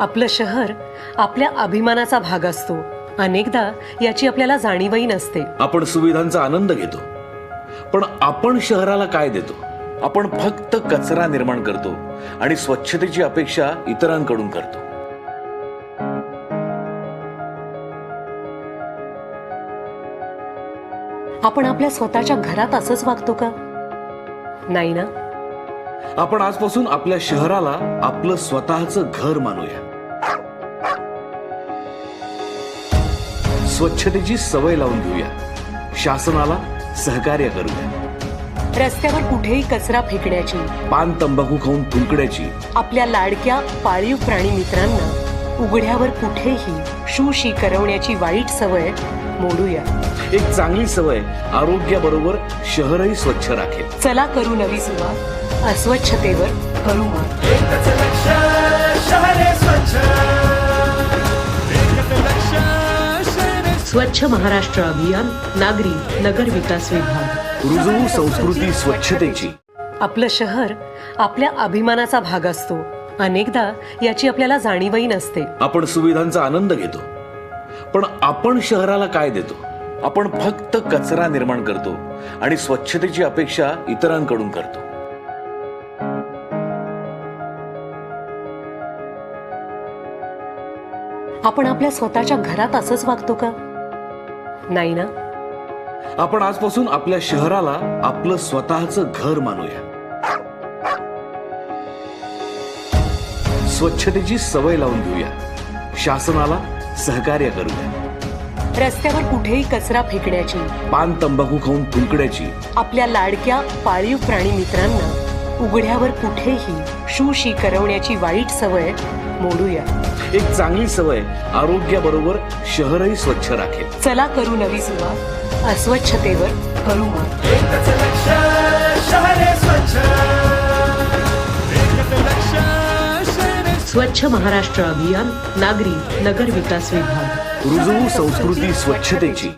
आपलं शहर आपल्या अभिमानाचा भाग असतो. अनेकदा याची आपल्याला जाणीवही नसते. आपण सुविधांचा आनंद घेतो, पण आपण शहराला काय देतो? आपण फक्त कचरा निर्माण करतो आणि स्वच्छतेची अपेक्षा इतरांकडून करतो. आपण आपल्या स्वतःच्या घरात असंच वागतो का? नाही ना. आपण आजपासून आपल्या शहराला आपलं स्वतःचं घर मानूया. स्वच्छतेची सवय लावून घेऊया. शासनाला सहकार्य करूया. रस्त्यावर कुठेही कचरा फेकण्याची, पान तंबाखू खाऊन थुंकण्याची, आपल्या लाडक्या पाळीव प्राणी मित्रांना उघड्यावर कुठेही शूशी करवण्याची वाईट सवय मोडूया. एक चांगली सवय आरोग्याबरोबर शहरही स्वच्छ राखेल. चला करू नवी सुरुवात. अस्वच्छतेवर करू मात. स्वच्छ महाराष्ट्र अभियान, नागरी नगर विकास विभाग. रुजवू संस्कृती स्वच्छतेची. आपलं शहर आपल्या अभिमानाचा भाग असतो. अनेकदा याची आपल्याला जाणीवही नसते. आपण सुविधांचा आनंद घेतो, पण आपण शहराला काय देतो? आपण फक्त कचरा निर्माण करतो आणि स्वच्छतेची अपेक्षा इतरांकडून करतो. आपण आपल्या स्वतःच्या घरात असंच वागतो का? नाही ना. आपण आजपासून आपल्या शहराला आपलं स्वतःचं घर मानूया. स्वच्छतेची सवय लावून घेऊया. शासनाला सहकार्य करूया. रस्त्यावर कुठेही कचरा फेकण्याची, पान तंबाखू खाऊन थुंकण्याची, आपल्या लाडक्या पाळीव प्राणी मित्रांना उघड्यावर कुठेही शूशी करवण्याची वाईट सवय मोडूया. एक चांगली सवय आरोग्याबरोबर शहरही स्वच्छ राखेल. चला करू नवी सुरुवात. अस्वच्छतेवर करू मात. स्वच्छ महाराष्ट्र अभियान, नागरी नगर विकास विभाग. रुजवू संस्कृती स्वच्छतेची.